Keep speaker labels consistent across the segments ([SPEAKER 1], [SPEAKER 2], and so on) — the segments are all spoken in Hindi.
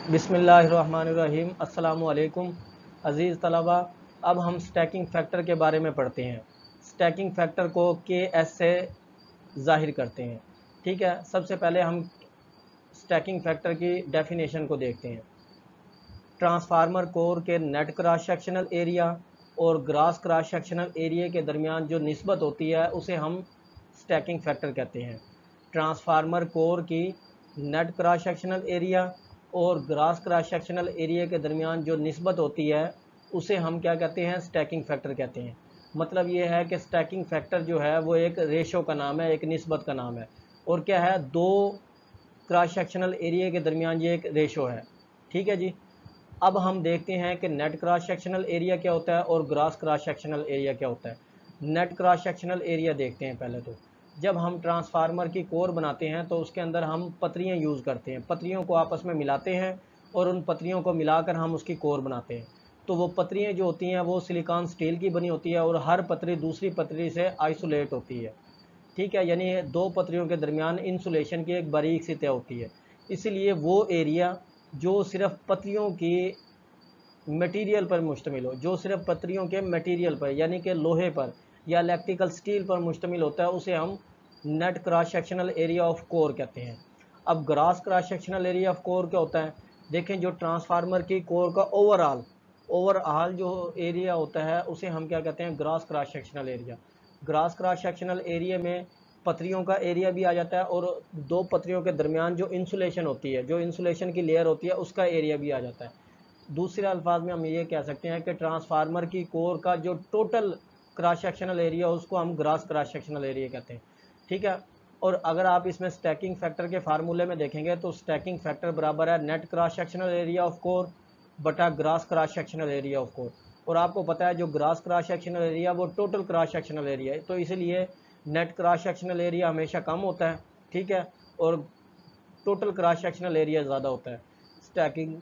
[SPEAKER 1] बिस्मिल्लाहिर्रहमानिर्रहीम। अस्सलामुअलैकुम अज़ीज़ तलबा। अब हम स्टैकिंग फ़ैक्टर के बारे में पढ़ते हैं। स्टैकिंग फ़ैक्टर को के एस से ज़ाहिर करते हैं। ठीक है, सबसे पहले हम स्टैकिंग फ़ैक्टर की डेफिनेशन को देखते हैं। ट्रांसफार्मर कोर के नेट क्रॉस सेक्शनल एरिया और ग्रास क्रॉस सेक्शनल एरिया के दरमियान जो निस्बत होती है उसे हम स्टैकिंग फ़ैक्टर कहते हैं। ट्रांसफार्मर कोर की नेट क्रॉस सेक्शनल एरिया और ग्रास क्रॉस सेक्शनल एरिया के दरमियान जो निस्बत होती है उसे हम क्या कहते हैं, स्टैकिंग फ़ैक्टर कहते हैं। मतलब ये है कि स्टैकिंग फ़ैक्टर जो है वो एक रेशो का नाम है, एक निस्बत का नाम है। और क्या है, दो क्रॉस सेक्शनल एरिया के दरमियान ये एक रेशो है। ठीक है जी। अब हम देखते हैं कि नेट क्रॉस सेक्शनल एरिया क्या होता है और ग्रास क्रॉस सेक्शनल एरिया क्या होता है। नेट क्रॉस सेक्शनल एरिया देखते हैं पहले तो। जब हम ट्रांसफार्मर की कोर बनाते हैं तो उसके अंदर हम पतरियाँ यूज़ करते हैं, पतरियों को आपस में मिलाते हैं और उन पतरियों को मिलाकर हम उसकी कोर बनाते हैं। तो वो पतरियाँ जो होती हैं वो सिलिकॉन स्टील की बनी होती है और हर पतरी दूसरी पतरी से आइसोलेट होती है। ठीक है, यानी दो पतरियों के दरमियान इंसुलेशन की एक बारीक सी तय होती है। इसीलिए वो एरिया जो सिर्फ पतरियों की मटेरियल पर मुश्तमिल हो, जो सिर्फ पतरियों के मटेरियल पर यानी कि लोहे पर या इलेक्ट्रिकल स्टील पर मुश्तमिल होता है, उसे हम net cross sectional area of core कहते हैं। अब grass cross sectional area of core क्या होता है? देखें, जो ट्रांसफार्मर की कोर का ओवरऑल जो एरिया होता है उसे हम क्या कहते हैं, grass cross sectional area. Grass cross sectional area में पतरियों का एरिया भी आ जाता है और दो पतरियों के दरमियान जो इंसुलेशन होती है, जो इंसुलेशन की लेयर होती है, उसका एरिया भी आ जाता है। दूसरे अल्फाज में हम ये कह सकते हैं कि ट्रांसफार्मर की कोर का जो टोटल क्रॉस सेक्शनल एरिया उसको हम ग्रास क्रॉस सेक्शनल एरिया कहते हैं। ठीक है। और अगर आप इसमें स्टैकिंग फैक्टर के फार्मूले में देखेंगे तो स्टैकिंग फैक्टर बराबर है net cross sectional area of core बटा gross cross sectional area of core. और आपको पता है जो ग्रास क्रॉस सेक्शनल एरिया वो टोटल क्रॉस सेक्शनल एरिया है, तो इसलिए नेट क्रॉस सेक्शनल एरिया हमेशा कम होता है। ठीक है। और टोटल क्रॉस सेक्शनल एरिया ज़्यादा होता है। स्टैकिंग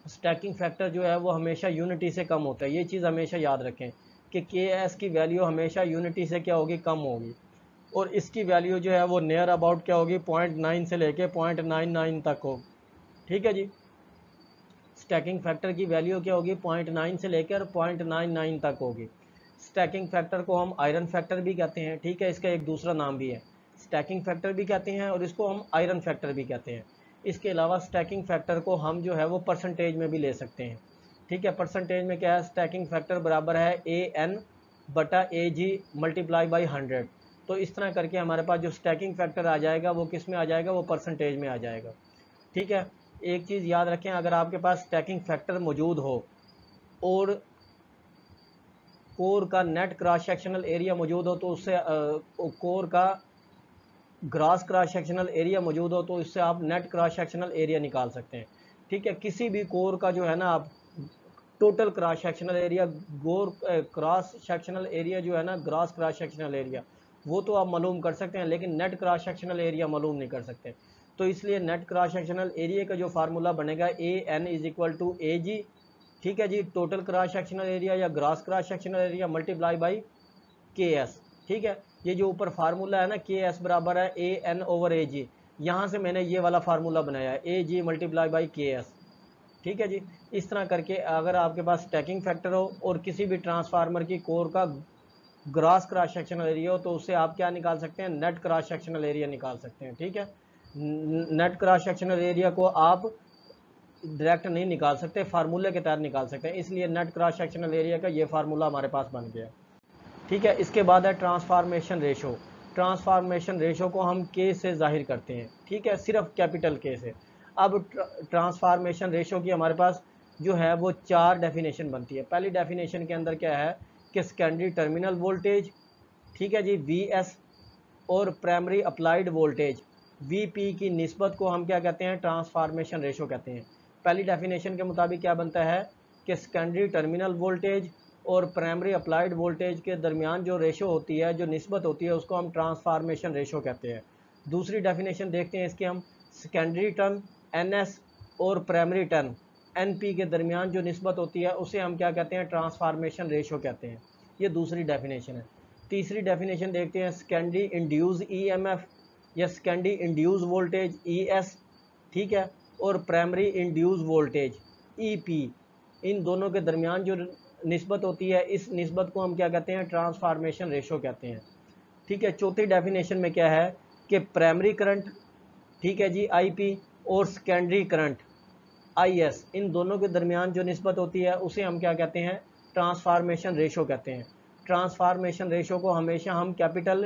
[SPEAKER 1] स्टैकिंग फैक्टर जो है वो हमेशा यूनिटी से कम होता है। ये चीज़ हमेशा याद रखें कि के एस की वैल्यू हमेशा यूनिटी से क्या होगी, कम होगी। और इसकी वैल्यू जो है वो नियर अबाउट क्या होगी, 0.9 से लेके 0.99 तक हो। ठीक है जी। स्टैकिंग फैक्टर की वैल्यू क्या होगी, 0.9 से लेकर 0.99 तक होगी। स्टैकिंग फैक्टर को हम आयरन फैक्टर भी कहते हैं। ठीक है, इसका एक दूसरा नाम भी है, स्टैकिंग फैक्टर भी कहते हैं और इसको हम आयरन फैक्टर भी कहते हैं। इसके अलावा स्टैकिंग फैक्टर को हम जो है वो परसेंटेज में भी ले सकते हैं। ठीक है, परसेंटेज में क्या है, स्टैकिंग फैक्टर बराबर है ए एन बटा ए जी मल्टीप्लाई बाई 100। तो इस तरह करके हमारे पास जो स्टैकिंग फैक्टर आ जाएगा वो किस में आ जाएगा, वो परसेंटेज में आ जाएगा। ठीक है। एक चीज़ याद रखें, अगर आपके पास स्टैकिंग फैक्टर मौजूद हो और कोर का नेट क्रॉस सेक्शनल एरिया मौजूद हो तो उससे कोर का ग्रास क्रॉस सेक्शनल एरिया मौजूद हो तो इससे आप नेट क्रॉस सेक्शनल एरिया निकाल सकते हैं। ठीक है, किसी भी कोर का जो है ना, आप टोटल क्रॉस सेक्शनल एरिया, गोर क्रॉस सेक्शनल एरिया जो है ना, ग्रास क्रॉस सेक्शनल एरिया, वो तो आप मालूम कर सकते हैं लेकिन नेट क्रॉस सेक्शनल एरिया मालूम नहीं कर सकते। तो इसलिए नेट क्रॉस सेक्शनल एरिया का जो फार्मूला बनेगा A N is equal to ए जी, ठीक है जी, टोटल क्रॉस सेक्शनल एरिया या grass cross sectional area multiply by के एस। ठीक है, ये जो ऊपर फार्मूला है ना, के एस बराबर है ए एन ओवर ए जी, यहाँ से मैंने ये वाला फार्मूला बनाया है, ए जी मल्टीप्लाई बाई के एस। ठीक है जी। इस तरह करके अगर आपके पास स्टैकिंग फैक्टर हो और किसी भी ट्रांसफार्मर की कोर का ग्रास क्रॉस सेक्शनल एरिया हो तो उससे आप क्या निकाल सकते हैं, नेट क्रॉस सेक्शनल एरिया निकाल सकते हैं। ठीक है, नेट क्रॉस सेक्शनल एरिया को आप डायरेक्ट नहीं निकाल सकते, फार्मूले के तहत निकाल सकते हैं, इसलिए नेट क्रॉस सेक्शनल एरिया का ये फार्मूला हमारे पास बन गया। ठीक है, इसके बाद है ट्रांसफार्मेशन रेशो। ट्रांसफार्मेशन रेशो को हम के से जाहिर करते हैं। ठीक है, सिर्फ कैपिटल के से। अब ट्रांसफार्मेशन रेशो की हमारे पास जो है वो चार डेफिनेशन बनती है। पहली डेफिनेशन के अंदर क्या है कि सेकेंडरी टर्मिनल वोल्टेज, ठीक है जी, वी एस, और primary applied voltage V P की निस्बत को हम क्या कहते हैं, ट्रांसफार्मेशन रेशो कहते हैं। पहली डेफिनेशन के मुताबिक क्या बनता है कि सेकेंडरी टर्मिनल वोल्टेज और प्राइमरी अप्लाइड वोल्टेज के दरमियान जो रेशो होती है, जो निस्बत होती है, उसको हम ट्रांसफार्मेशन रेशो कहते हैं। दूसरी डेफिनेशन देखते हैं इसकी हम, सेकेंडरी टर्म एन एस और प्राइमरी टर्म एन पी के दरमियान जो निस्बत होती है उसे हम क्या कहते हैं, ट्रांसफार्मेशन रेशो कहते हैं। ये दूसरी डेफिनेशन है। तीसरी डेफिनेशन देखते हैं, सेकेंडरी इंड्यूस ईएमएफ या secondary induce voltage E S. ठीक है, और प्राइमरी इंड्यूस वोल्टेज ईपी, इन दोनों के दरमियान जो निस्बत होती है, इस निस्बत को हम क्या कहते हैं, ट्रांसफार्मेशन रेशो कहते हैं। ठीक है, चौथी डेफिनेशन में क्या है कि प्राइमरी करंट, ठीक है जी, आईपी, और सेकेंडरी करंट आईएस, इन दोनों के दरमियान जो निस्बत होती है उसे हम क्या कहते हैं, ट्रांसफार्मेशन रेशो कहते हैं। ट्रांसफार्मेशन रेशो को हमेशा हम कैपिटल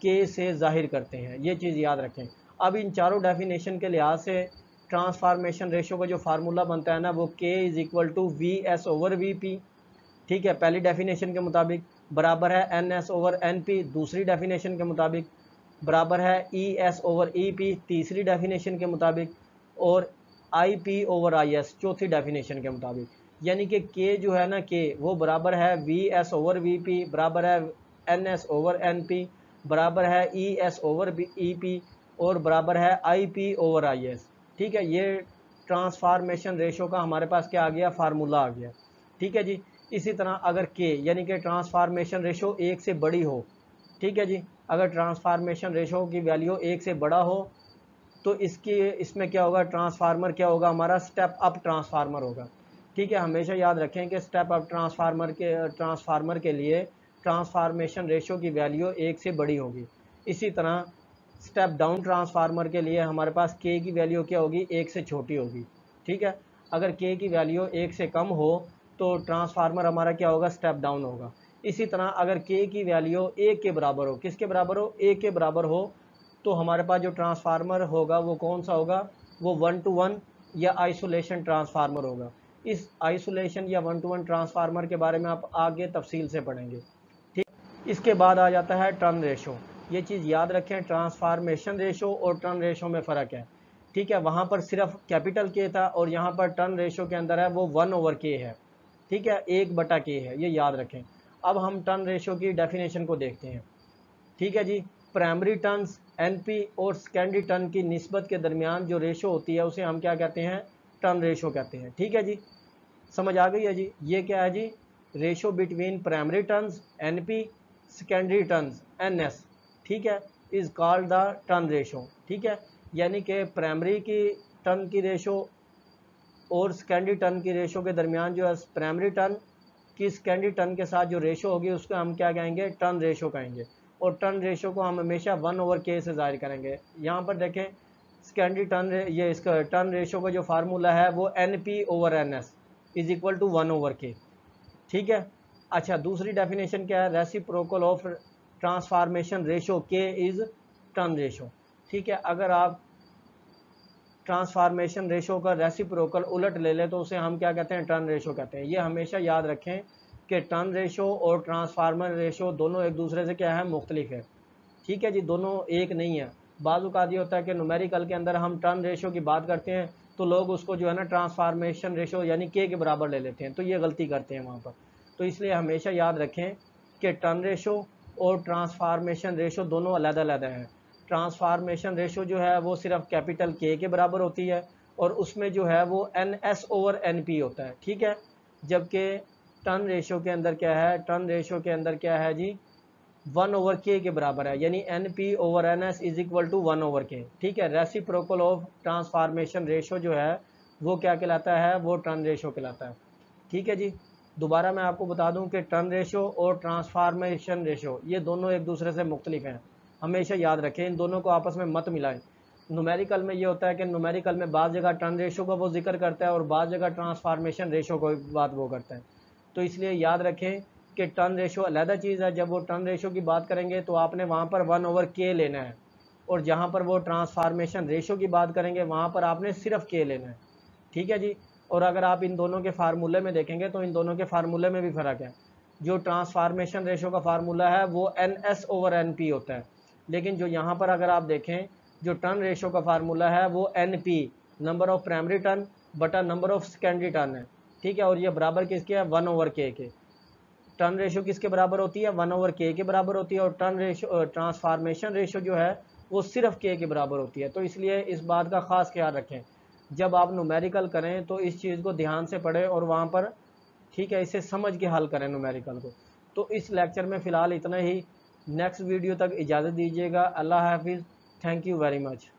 [SPEAKER 1] के से जाहिर करते हैं, ये चीज़ याद रखें। अब इन चारों डेफिनेशन के लिहाज से ट्रांसफार्मेशन रेशो का जो फार्मूला बनता है ना, वो K is equal to V S over V P, ठीक है, पहली डेफिनेशन के मुताबिक, बराबर है N S over N P दूसरी डेफिनेशन के मुताबिक, बराबर है E S over E P तीसरी डेफिनेशन के मुताबिक, और I P over I S चौथी डेफिनेशन के मुताबिक। यानी कि के जो है ना, के वो बराबर है V S over V P, बराबर है N S over N P, बराबर है E S over E P, और बराबर है I P over I S. ठीक है, ये ट्रांसफार्मेशन रेशो का हमारे पास क्या आ गया, फार्मूला आ गया। ठीक है जी। इसी तरह अगर के यानी कि ट्रांसफार्मेशन रेशो 1 से बड़ी हो, ठीक है जी, अगर ट्रांसफार्मेशन रेशो की वैल्यू 1 से बड़ा हो तो इसमें क्या होगा, ट्रांसफार्मर क्या होगा हमारा, स्टेप अप ट्रांसफार्मर होगा। ठीक है, हमेशा याद रखें कि स्टेप अप ट्रांसफार्मर के लिए ट्रांसफार्मेशन रेशो की वैल्यू 1 से बड़ी होगी। इसी तरह स्टेप डाउन ट्रांसफार्मर के लिए हमारे पास के की वैल्यू क्या होगी, 1 से छोटी होगी। ठीक है, अगर के की वैल्यू 1 से कम हो तो ट्रांसफार्मर हमारा क्या होगा, स्टेप डाउन होगा। इसी तरह अगर के की वैल्यू 1 के बराबर हो, किसके बराबर हो, 1 के बराबर हो, तो हमारे पास जो ट्रांसफार्मर होगा वो कौन सा होगा, वो 1 to 1 या आइसोलेशन ट्रांसफार्मर होगा। इस आइसोलेशन या 1 to 1 ट्रांसफार्मर के बारे में आप आगे तफसील से पढ़ेंगे। ठीक, इसके बाद आ जाता है टर्न रेशो। ये चीज़ याद रखें, ट्रांसफार्मेशन रेशो और टर्न रेशो में फ़र्क है। ठीक है, वहाँ पर सिर्फ कैपिटल के था और यहाँ पर टर्न रेशो के अंदर है वो 1/k है। ठीक है, 1/k है, ये याद रखें। अब हम टर्न रेशो की डेफिनेशन को देखते हैं। ठीक है जी, प्राइमरी टर्न्स एनपी और सेकेंडरी टर्न की निस्बत के दरमियान जो रेशो होती है उसे हम क्या कहते हैं, टर्न रेशो कहते हैं। ठीक है जी, समझ आ गई है जी। ये क्या है जी, ratio between primary turns NP, secondary turns NS, ठीक है, is called the turn ratio. ठीक है, यानी कि प्राइमरी की टर्न की रेशो और सेकेंडरी टर्न की रेशो के दरमियान जो है, प्राइमरी टर्न की सेकेंडरी टर्न के साथ जो रेशो होगी उसको हम क्या कहेंगे, टर्न रेशो कहेंगे। और टर्न रेशो को हम हमेशा 1/k से जाहिर करेंगे। यहाँ पर देखें, सेकेंडरी टर्न ये इसका टर्न रेशो का जो फार्मूला है वो NP over NS is equal to 1/k। ठीक है, अच्छा, दूसरी डेफिनेशन क्या है, reciprocal of transformation ratio K is turn ratio. ठीक है, अगर आप ट्रांसफार्मेशन रेशो का रेसिप्रोकल उलट ले लें तो उसे हम क्या कहते हैं, टर्न रेशो कहते हैं। ये हमेशा याद रखें कि टर्न रेशो और ट्रांसफार्मर रेशो दोनों एक दूसरे से क्या है, मुख्तलिफ है। ठीक है जी, दोनों एक नहीं है। बाज़-औक़ात ये होता है कि न्यूमेरिकल के अंदर हम टर्न रेशो की बात करते हैं तो लोग उसको जो है ना ट्रांसफार्मेशन रेशो यानी के बराबर ले लेते हैं, तो ये गलती करते हैं वहाँ पर। तो इसलिए हमेशा याद रखें कि टर्न रेशो और ट्रांसफार्मेशन रेशो दोनों अलग-अलग हैं। ट्रांसफार्मेशन रेशो जो है वो सिर्फ कैपिटल के बराबर होती है और उसमें जो है वो NS ओवर NP होता है। ठीक है, जबकि टर्न रेशो के अंदर क्या है, टर्न रेशो के अंदर क्या है जी, 1/k के बराबर है, यानी NP over NS is equal to 1/k। ठीक है, रेसिप्रोकल ऑफ ट्रांसफार्मेशन रेशो जो है वो क्या कहलाता है, वो टर्न रेशो कहलाता है। ठीक है जी, दोबारा मैं आपको बता दूं कि टर्न रेशो और ट्रांसफार्मेशन रेशो ये दोनों एक दूसरे से मुख्तलिफ हैं। हमेशा याद रखें, इन दोनों को आपस में मत मिलाएं। न्यूमेरिकल में ये होता है कि न्यूमेरिकल में बाज़ जगह टर्न रेशो का वो जिक्र करता है और बाज़ जगह ट्रांसफार्मेशन रेशो को बात वो करता है। तो इसलिए याद रखें कि टर्न रेशो अलग चीज़ है। जब वो टर्न रेशो की बात करेंगे तो आपने वहाँ पर 1/k लेना है, और जहाँ पर वो ट्रांसफार्मेशन रेशो की बात करेंगे वहाँ पर आपने सिर्फ k लेना है। ठीक है जी, और अगर आप इन दोनों के फार्मूले में देखेंगे तो इन दोनों के फार्मूले में भी फ़र्क है। जो ट्रांसफार्मेशन रेशो का फार्मूला है वो NS ओवर NP होता है, लेकिन जो यहाँ पर अगर आप देखें, जो टर्न रेशो का फार्मूला है वो NP number of primary turn बटा नंबर ऑफ सेकेंडरी टर्न है। ठीक है, और ये बराबर किसके है, 1/k के। टर्न रेशो किसके बराबर होती है, 1/k के बराबर होती है, और टर्न रेशो ट्रांसफार्मेशन रेशो जो है वो सिर्फ k के बराबर होती है। तो इसलिए इस बात का ख़ास ख्याल रखें, जब आप न्यूमेरिकल करें तो इस चीज़ को ध्यान से पढ़ें और वहाँ पर, ठीक है, इसे समझ के हल करें न्यूमेरिकल को। तो इस लेक्चर में फ़िलहाल इतना ही। नेक्स्ट वीडियो तक इजाज़त दीजिएगा। अल्लाह हाफिज़। Thank you very much.